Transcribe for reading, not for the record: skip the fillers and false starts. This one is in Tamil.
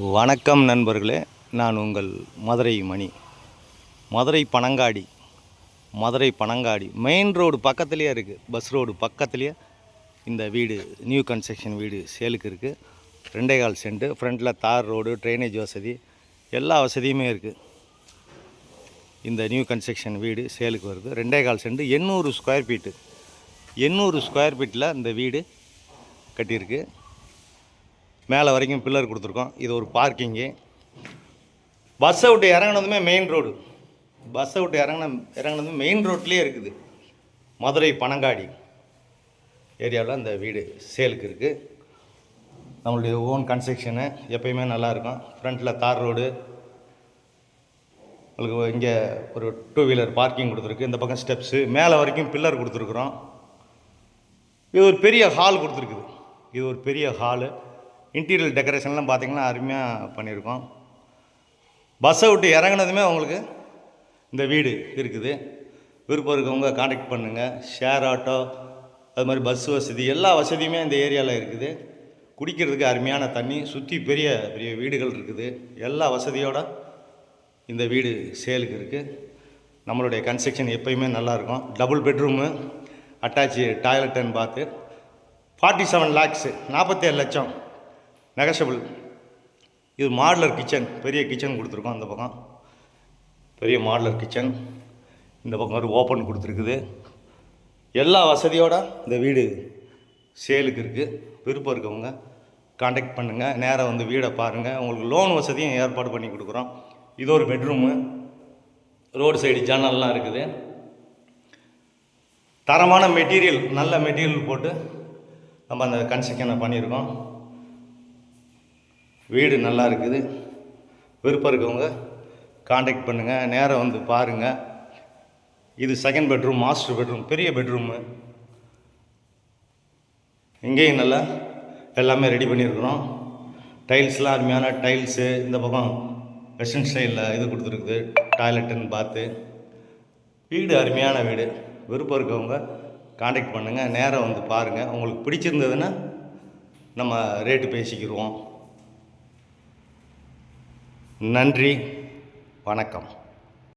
வணக்கம் நண்பர்களே, நான் உங்கள் மதுரை மணி. மதுரை பனங்காடி மெயின் ரோடு பக்கத்துலேயே இருக்குது. பஸ் ரோடு பக்கத்துலேயே இந்த வீடு, நியூ கன்ஸ்ட்ரக்ஷன் வீடு சேலுக்கு இருக்குது. 2.25 சென்ட், ஃப்ரண்ட்டில் தார் ரோடு, ட்ரைனேஜ் வசதி, எல்லா வசதியுமே இருக்குது. இந்த நியூ கன்ஸ்ட்ரக்ஷன் வீடு சேலுக்கு வருது. 2.25 சென்ட், 800 ஸ்கொயர் ஃபீட்டு. 800 ஸ்கொயர் ஃபீட்டில் இந்த வீடு கட்டியிருக்கு. மேலே வரைக்கும் பில்லர் கொடுத்துருக்கோம். இது ஒரு பார்க்கிங்கு. பஸ்ஸை விட்டு இறங்கினதுமே மெயின் ரோடு. இறங்கினதுமே மெயின் ரோட்லேயே இருக்குது. மதுரை பனங்காடி ஏரியாவில் இந்த வீடு சேலுக்கு இருக்குது. நம்மளுடைய ஓன் கன்ஸ்ட்ரக்ஷனு, எப்பயுமே நல்லாயிருக்கும். ஃப்ரண்ட்டில் தார் ரோடு, உங்களுக்கு இங்கே ஒரு 2 வீலர் பார்க்கிங் கொடுத்துருக்கு. இந்த பக்கம் ஸ்டெப்ஸு, மேலே வரைக்கும் பில்லர் கொடுத்துருக்குறோம். இது ஒரு பெரிய ஹால் கொடுத்துருக்குது. இது ஒரு பெரிய ஹாலு. இன்டீரியர் டெக்கரேஷன்லாம் பார்த்திங்கன்னா அருமையாக பண்ணியிருக்கோம். பஸ்ஸை விட்டு இறங்கினதுமே உங்களுக்கு இந்த வீடு இருக்குது. விருப்பம் இருக்கவங்க காண்டாக்ட் பண்ணுங்கள். ஷேர் ஆட்டோ, அது மாதிரி பஸ் வசதி, எல்லா வசதியுமே இந்த ஏரியாவில் இருக்குது. குடிக்கிறதுக்கு அருமையான தண்ணி, சுற்றி பெரிய பெரிய வீடுகள் இருக்குது. எல்லா வசதியோடு இந்த வீடு சேலுக்கு இருக்குது. நம்மளுடைய கன்ஸ்ட்ரக்ஷன் எப்பயுமே நல்லாயிருக்கும். Double bedroom, attach toilet and bath, 47 lakhs, 47 லட்சம் நெகஷபிள். இது மாடுலர் கிச்சன், பெரிய கிச்சன் கொடுத்துருக்கோம். அந்த பக்கம் பெரிய மாடுலர் கிச்சன், இந்த பக்கம் ஒரு ஓப்பன் கொடுத்துருக்குது. எல்லா வசதியோடு இந்த வீடு சேலுக்கு இருக்குது. விருப்பம் இருக்கவங்க காண்டாக்ட் பண்ணுங்கள். நேராக வந்து வீடை பாருங்கள். உங்களுக்கு லோன் வசதியும் ஏற்பாடு பண்ணி கொடுக்குறோம். இது ஒரு பெட்ரூமு, ரோடு சைடு ஜன்னல்லாம் இருக்குது. தரமான மெட்டீரியல், நல்ல மெட்டீரியல் போட்டு நம்ம அந்த கன்ஸ்ட்ரக்ஷனை பண்ணியிருக்கோம். வீடு நல்லா இருக்குது. விருப்பம் இருக்கவங்க காண்டாக்ட் பண்ணுங்கள். நேராக வந்து பாருங்கள். இது செகண்ட் பெட்ரூம், மாஸ்டர் பெட்ரூம், பெரிய பெட்ரூமு. இங்கேயும் நல்லா எல்லாமே ரெடி பண்ணியிருக்கிறோம். டைல்ஸ்லாம் அருமையான டைல்ஸு. இந்த பக்கம் வெஸ்டர்ன் ஸ்டைலில் இது கொடுத்துருக்குது, டாய்லெட் அண்ட் பாத்து. வீடு அருமையான வீடு. விருப்பம் இருக்கவங்க காண்டாக்ட் பண்ணுங்கள். நேராக வந்து பாருங்கள். உங்களுக்கு பிடிச்சிருந்ததுன்னா நம்ம ரேட்டு பேசிக்கிடுவோம். நன்றி, வணக்கம்.